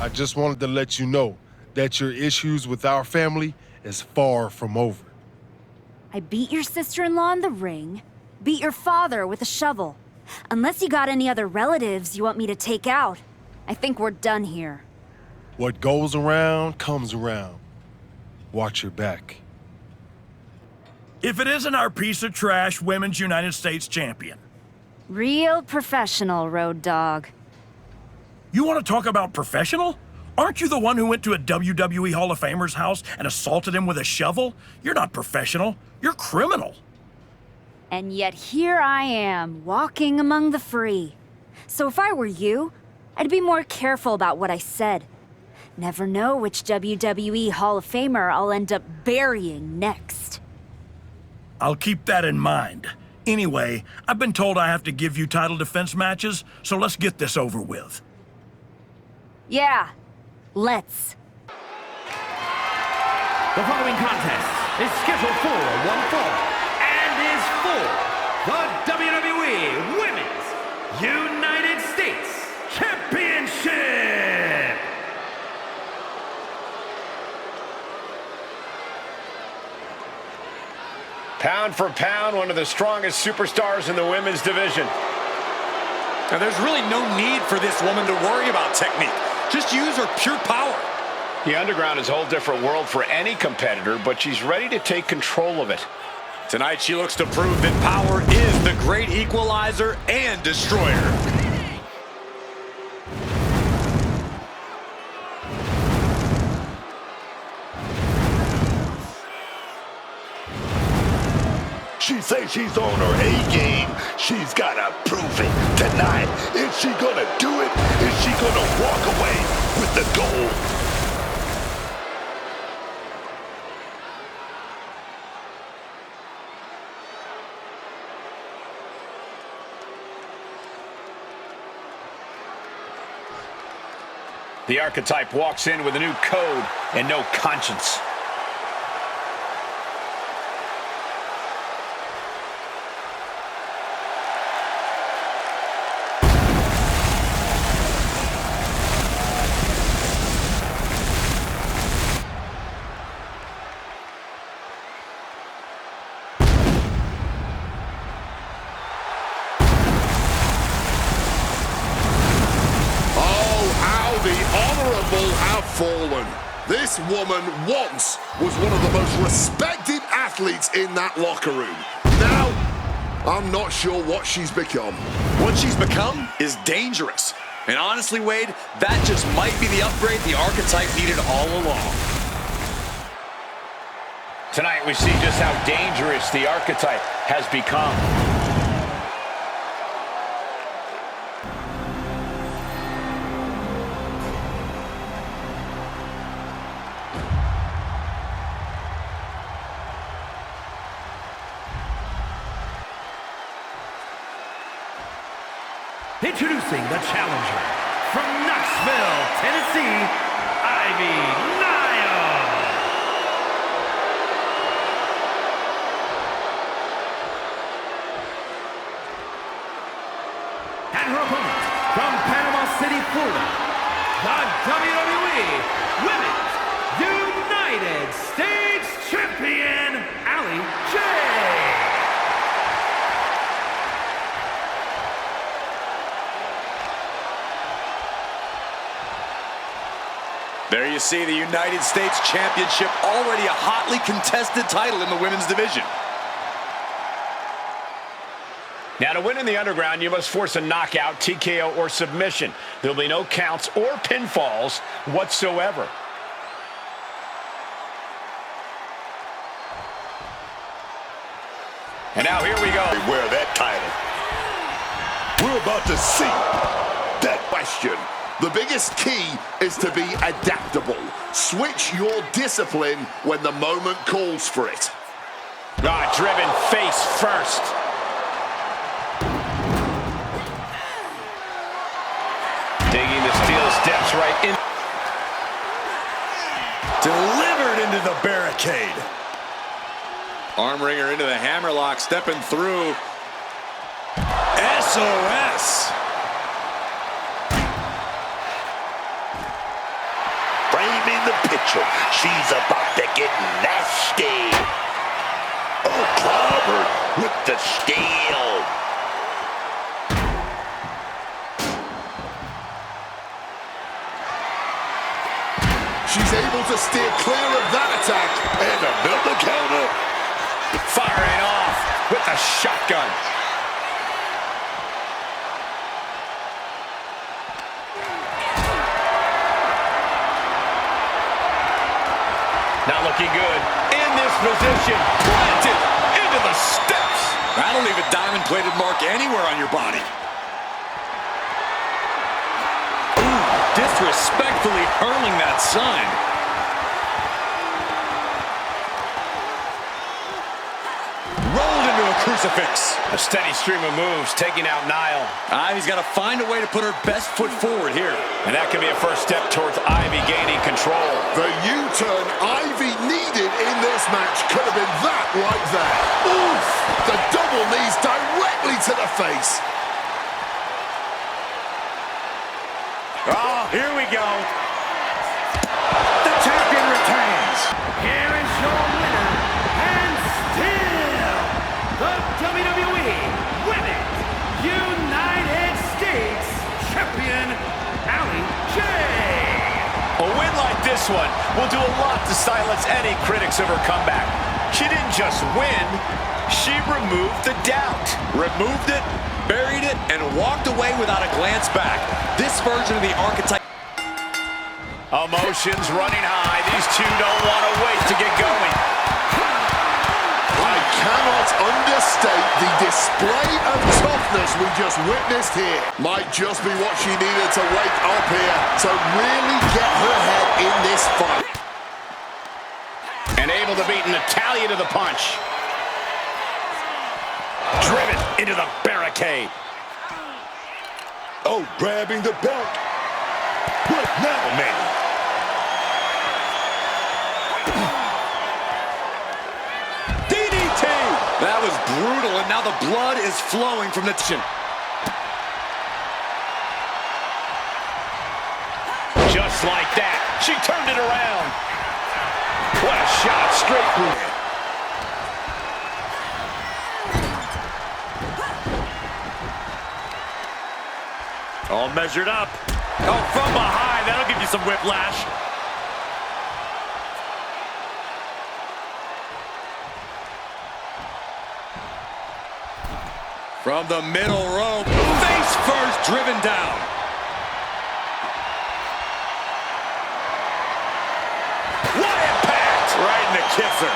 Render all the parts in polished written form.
I just wanted to let you know that your issues with our family is far from over. I beat your sister-in-law in the ring, beat your father with a shovel. Unless you got any other relatives you want me to take out, I think we're done here. What goes around comes around. Watch your back. If it isn't our piece of trash Women's United States champion. Real professional, Road Dogg. You want to talk about professional? Aren't you the one who went to a WWE Hall of Famer's house and assaulted him with a shovel? You're not professional. You're criminal. And yet here I am, walking among the free. So if I were you, I'd be more careful about what I said. Never know which WWE Hall of Famer I'll end up burying next. I'll keep that in mind. Anyway, I've been told I have to give you title defense matches, so let's get this over with. Yeah, let's. The following contest is scheduled for one fall and is for the WWE Women's United States Championship! Pound for pound, one of the strongest superstars in the women's division. Now, there's really no need for this woman to worry about technique. Just use her pure power. The Underground is a whole different world for any competitor, but she's ready to take control of it. Tonight, she looks to prove that power is the great equalizer and destroyer. She says she's on her A-game. She's gotta prove it tonight. Is she gonna do it? Is she gonna walk away with the gold? The Archetype walks in with a new code and no conscience. Have fallen. This woman once was one of the most respected athletes in that locker room. Now, I'm not sure what she's become. What she's become is dangerous. And honestly, Wade, that just might be the upgrade the Archetype needed all along. Tonight we see just how dangerous the Archetype has become. Introducing the challenger from Knoxville, Tennessee, Ivy Nile. And her opponent from Panama City, Florida, the WWE Women's United States Champion, Allie J. There you see the United States Championship, already a hotly contested title in the women's division. Now, to win in the Underground, you must force a knockout, TKO, or submission. There'll be no counts or pinfalls whatsoever. And now here we go. Wear that title. We're about to see that question. The biggest key is to be adaptable. Switch your discipline when the moment calls for it. Driven face first. Digging the steel steps right in. Delivered into the barricade. Arm wringer into the hammerlock, stepping through. SOS. Watch her. She's about to get nasty. Oh, clobbered with the steel. She's able to steer clear of that attack. And another counter. Firing off with a shotgun. Not looking good. In this position, planted into the steps. That'll leave a diamond-plated mark anywhere on your body. Ooh, disrespectfully hurling that sign. Rolled into a crucifix. A steady stream of moves taking out Nile. Ivy's got to find a way to put her best foot forward here. And that could be a first step towards Ivy gaining control. The U-turn Ivy needed in this match could have been that right there. Oof! The double knees directly to the face. Oh, here we go. The champion retains. Here is your winner, and still the WWE Women's United States Champion, Allie J. A win like this one will do a lot to silence any critics of her comeback. She didn't just win, she removed the doubt. Removed it, buried it, and walked away without a glance back. This version of the archetype. Emotions running high. These two don't want to wait to get going. I cannot understate the display of toughness we just witnessed here. Might just be what she needed to wake up here to really get her head in this fight. And able to beat Natalya to the punch. Driven into the barricade. Oh, grabbing the belt. What now, man? DDT! That was brutal, and now the blood is flowing from the chin. Just like that, she turned it around. What a shot, straight through. All measured up. Oh, from behind. That'll give you some whiplash. From the middle rope, face first, driven down. What impact! Right in the kisser.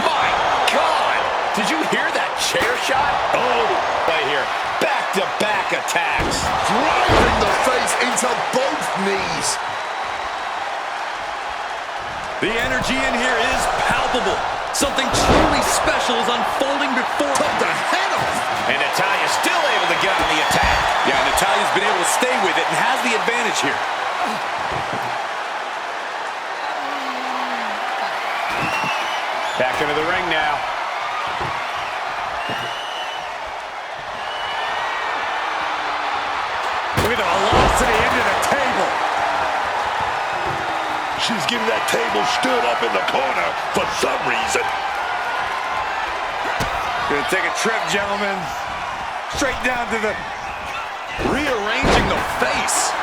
My God! Did you hear that chair shot? Oh, right here. Back-to-back attacks. Driving the face into both knees. The energy in here is palpable. Something truly special is unfolding before. Took the head off. And Natalya's still able to get on the attack. Yeah, Natalya's been able to stay with it and has the advantage here. Back into the ring now. Look at the velocity into the table. She's getting that table stood up in the corner for some reason. Gonna take a trip, gentlemen. Straight down to the... Rearranging the face.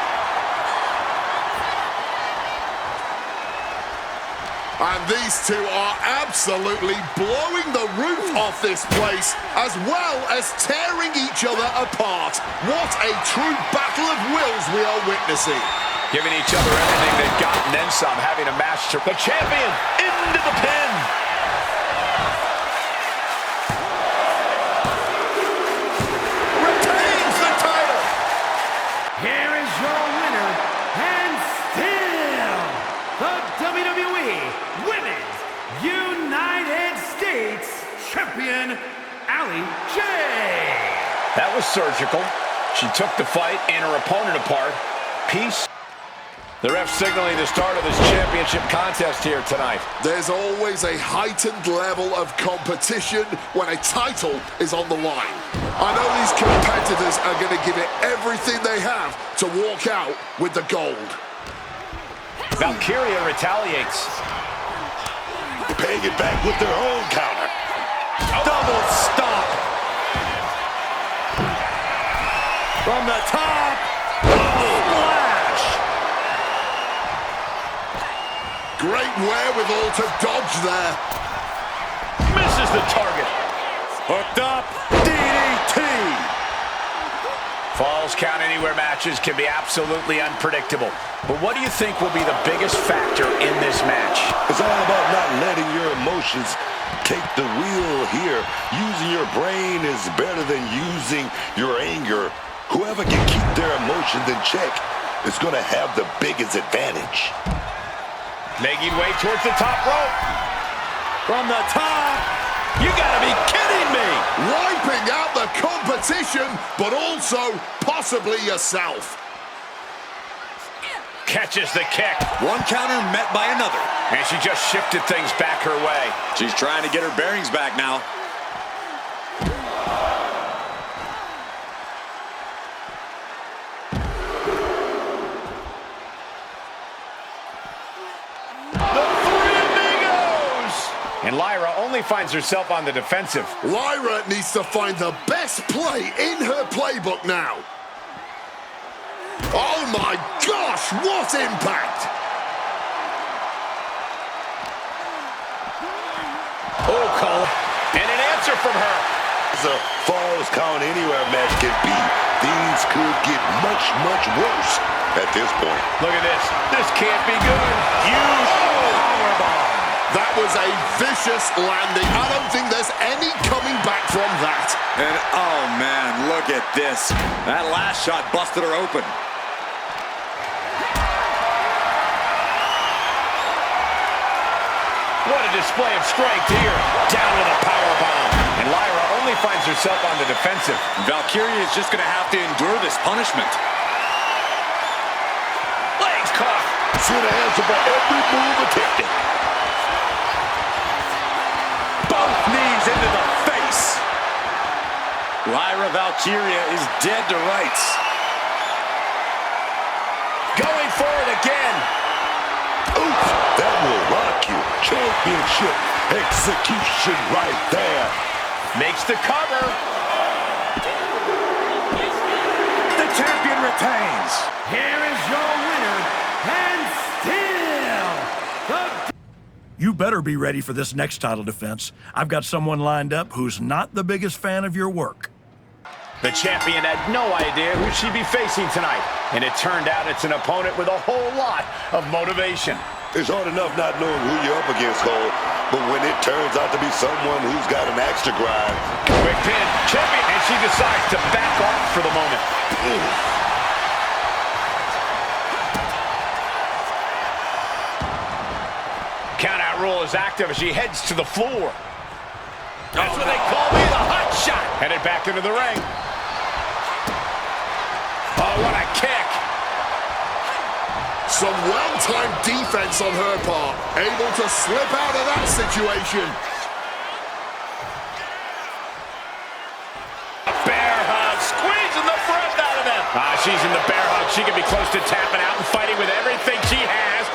And these two are absolutely blowing the roof off this place, as well as tearing each other apart. What a true battle of wills we are witnessing. Giving each other everything they've got and then some, having a match to the champion into the pin. Retains the title. Here is your winner, and still the WWE Women's United States Champion, Allie J. That was surgical. She took the fight and her opponent apart. Peace. The ref signaling the start of this championship contest here tonight. There's always a heightened level of competition when a title is on the line. I know these competitors are going to give it everything they have to walk out with the gold. Valkyria retaliates. Paying it back with their own counter. Double stomp. From the top. Splash. Great wherewithal to dodge there. Misses the target. Hooked up. DDT. Falls count anywhere matches can be absolutely unpredictable. But what do you think will be the biggest factor in this match? It's all about not letting your emotions take the wheel here. Using your brain is better than using your anger. Whoever can keep their emotions in check is going to have the biggest advantage. Making way towards the top rope. From the top. You gotta be kidding me. Wiping out the competition, but also possibly yourself. Catches the kick. One counter met by another. And she just shifted things back her way. She's trying to get her bearings back now. And Lyra only finds herself on the defensive. Lyra needs to find the best play in her playbook now. Oh my gosh, what impact! Oh, Cole. And an answer from her. As a Falls Count Anywhere match can be, things could get much, much worse at this point. Look at this. This can't be good. Huge powerbomb. That was a vicious landing. I don't think there's any coming back from that. And oh man, look at this. That last shot busted her open. What a display of strength here. Down with a powerbomb. And Lyra only finds herself on the defensive. Valkyria is just going to have to endure this punishment. Legs caught. She's going to answer for every move attempted. Both knees into the face. Lyra Valkyria is dead to rights. Going for it again. Oof, that will rock you. Championship execution right there. Makes the cover. The champion retains. Here is your winner, and still the... You better be ready for this next title defense. I've got someone lined up who's not the biggest fan of your work. The champion had no idea who she'd be facing tonight. And it turned out it's an opponent with a whole lot of motivation. It's hard enough not knowing who you're up against, Cole. But when it turns out to be someone who's got an axe to grind. Quick pin, champion, and she decides to back off for the moment. Countout rule is active as she heads to the floor. That's what they call me, the hot shot. Headed back into the ring. Oh, what a kick. Some well-timed defense on her part. Able to slip out of that situation. A bear hug, squeezing the breath out of them. She's in the bear hug. She can be close to tapping out and fighting with everything she has.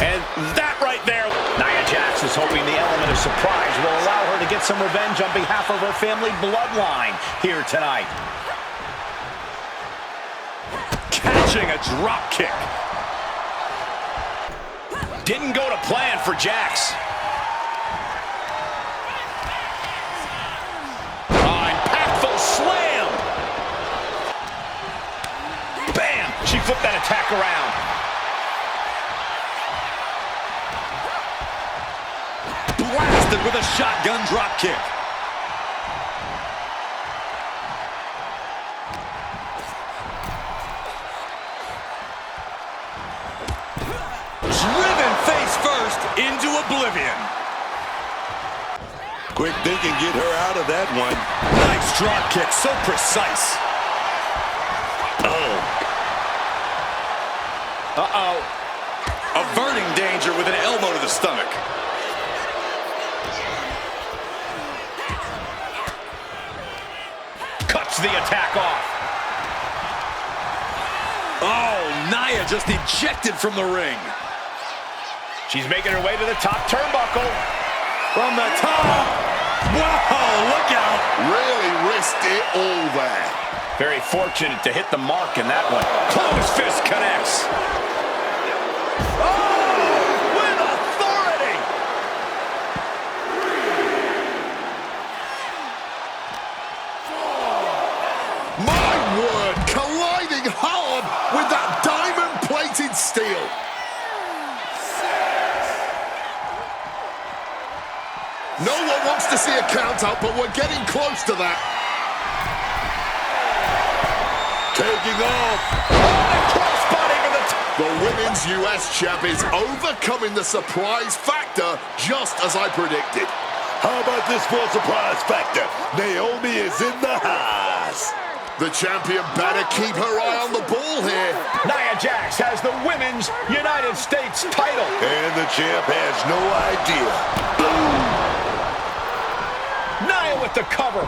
And that right there. Nia Jax is hoping the element of surprise will allow her to get some revenge on behalf of her family bloodline here tonight. Catching a drop kick. Didn't go to plan for Jax. Impactful slam. Bam! She flipped that attack around. Blasted with a shotgun drop kick. Driven face first into oblivion. Quick thinking, get her out of that one. Nice drop kick, so precise. Uh-oh. Averting danger with an elbow to the stomach. Cuts the attack off. Oh, Nia just ejected from the ring. She's making her way to the top turnbuckle. From the top. Whoa, look out. Really risked it all there. Very fortunate to hit the mark in that one. Close fist connects. Oh, with authority. My word, colliding hard with that diamond-plated steel. No one wants to see a count out, but we're getting close to that. Taking off. Crossbody for the The women's US champ is overcoming the surprise factor, just as I predicted. How about this for a surprise factor? Naomi is in the house. The champion better keep her eye on the ball here. Nia Jax has the Women's United States title. And the champ has no idea. Nia with the cover.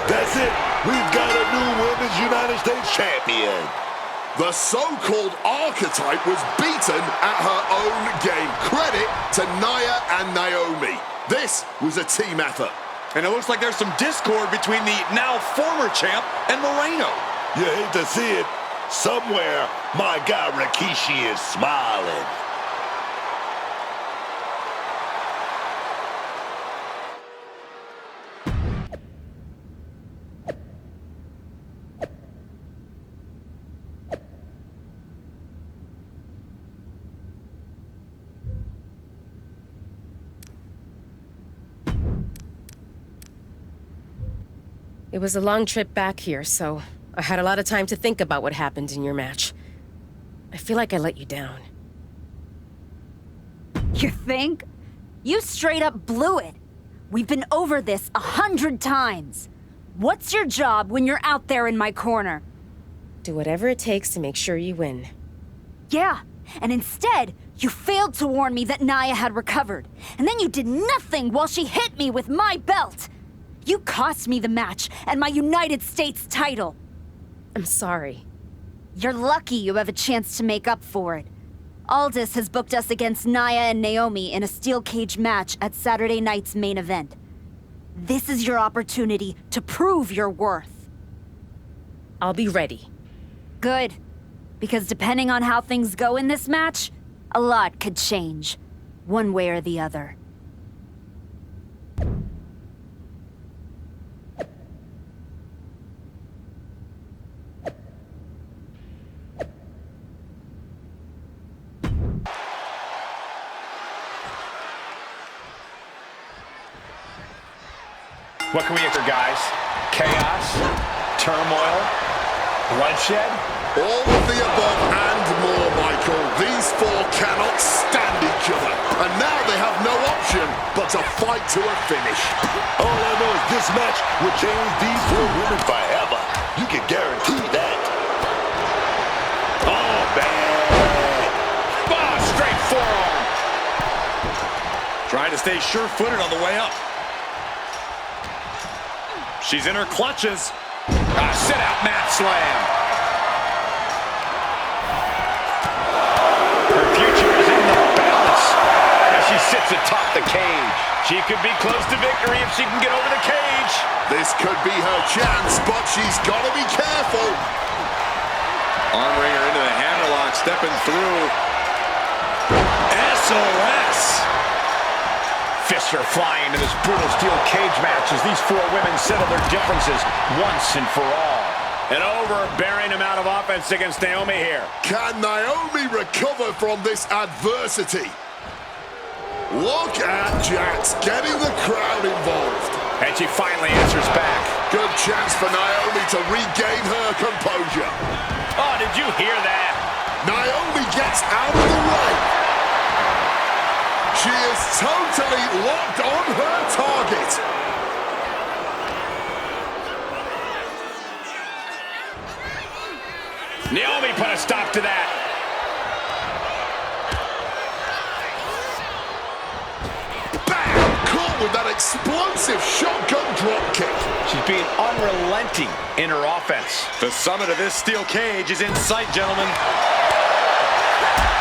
That's it. We've got a new Women's United States champion. The so-called archetype was beaten at her own game. Credit to Nia and Naomi. This was a team effort. And it looks like there's some discord between the now former champ and Moreno. You hate to see it. Somewhere, my guy Rikishi is smiling. It was a long trip back here, so I had a lot of time to think about what happened in your match. I feel like I let you down. You think? You straight up blew it. We've been over this 100 times. What's your job when you're out there in my corner? Do whatever it takes to make sure you win. Yeah, and instead, you failed to warn me that Nia had recovered. And then you did nothing while she hit me with my belt. You cost me the match and my United States title. I'm sorry. You're lucky you have a chance to make up for it. Aldis has booked us against Nia and Naomi in a steel cage match at Saturday night's main event. This is your opportunity to prove your worth. I'll be ready. Good. Because depending on how things go in this match, a lot could change. One way or the other. What can we answer, guys? Chaos, turmoil, bloodshed? All of the above and more, Michael. These four cannot stand each other. And now they have no option but to fight to a finish. All I know is this match will change these four women forever. You can guarantee that. Oh, man. Oh, straight forearm. Trying to stay sure-footed on the way up. She's in her clutches. Sit-out mat slam. Her future is in the balance as she sits atop the cage. She could be close to victory if she can get over the cage. This could be her chance, but she's got to be careful. Arm wringer into the hammerlock, stepping through. SOS. Fists are flying into this brutal steel cage match as these four women settle their differences once and for all. An overbearing amount of offense against Naomi here. Can Naomi recover from this adversity? Look at Jax getting the crowd involved. And she finally answers back. Good chance for Naomi to regain her composure. Oh, did you hear that? Naomi gets out of the way. She is totally locked on her target. Naomi put a stop to that. Bam! Caught with that explosive shotgun drop kick. She's being unrelenting in her offense. The summit of this steel cage is in sight, gentlemen.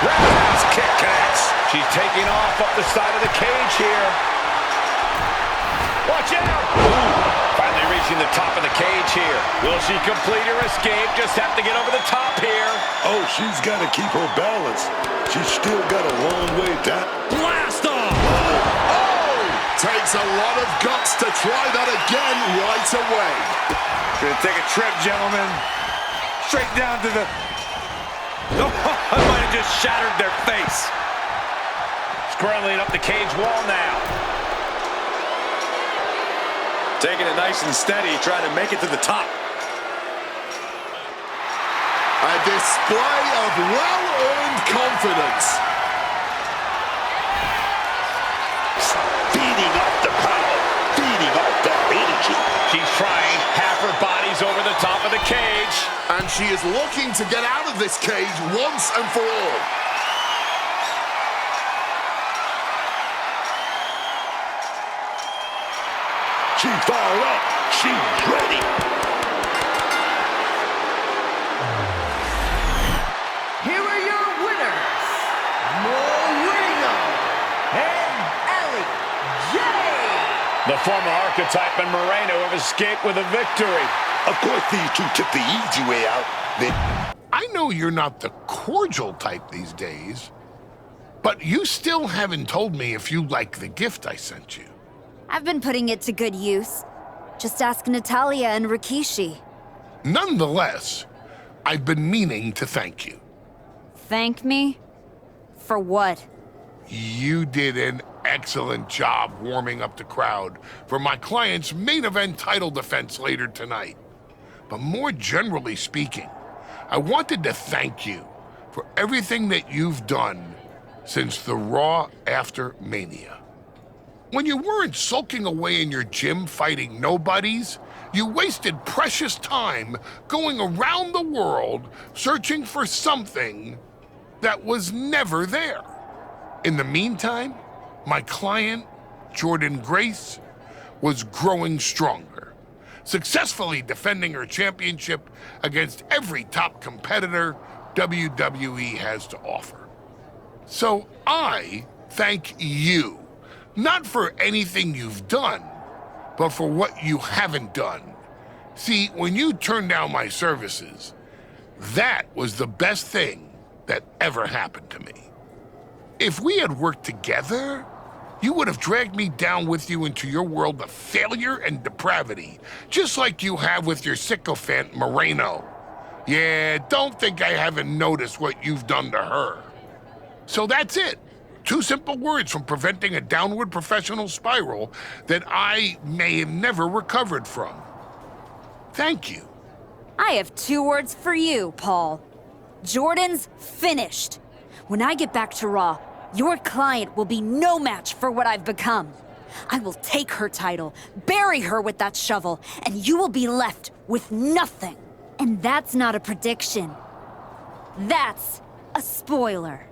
Roundhouse kick connects. She's taking off up the side of the cage here. Watch out! Ooh, finally reaching the top of the cage here. Will she complete her escape? Just have to get over the top here. Oh, she's got to keep her balance. She's still got a long way down. Blast off! Takes a lot of guts to try that again right away. Gonna take a trip, gentlemen. Straight down to the... Oh, I might have just shattered their face. Scrambling up the cage wall now. Taking it nice and steady, trying to make it to the top. A display of well-earned confidence. Feeding off the crowd. Feeding off that energy. She's trying. Half her body's over the top of the cage. And she is looking to get out of this cage once and for all. She's fired up. She's ready. Here are your winners, Moreno and Ellie J. The former archetype and Moreno have escaped with a victory. Of course, these two took the easy way out. I know you're not the cordial type these days, but you still haven't told me if you like the gift I sent you. I've been putting it to good use. Just ask Natalia and Rikishi. Nonetheless, I've been meaning to thank you. Thank me? For what? You did an excellent job warming up the crowd for my client's main event title defense later tonight. But more generally speaking, I wanted to thank you for everything that you've done since the Raw after Mania. When you weren't sulking away in your gym fighting nobodies, you wasted precious time going around the world searching for something that was never there. In the meantime, my client, Jordan Grace, was growing stronger, successfully defending her championship against every top competitor WWE has to offer. So I thank you, not for anything you've done, but for what you haven't done. See, when you turned down my services, that was the best thing that ever happened to me. If we had worked together, you would have dragged me down with you into your world of failure and depravity, just like you have with your sycophant Moreno. Yeah, don't think I haven't noticed what you've done to her. So that's it. 2 simple words from preventing a downward professional spiral that I may have never recovered from. Thank you. I have 2 words for you, Paul. Jordan's finished. When I get back to Raw, your client will be no match for what I've become. I will take her title, bury her with that shovel, and you will be left with nothing. And that's not a prediction. That's a spoiler.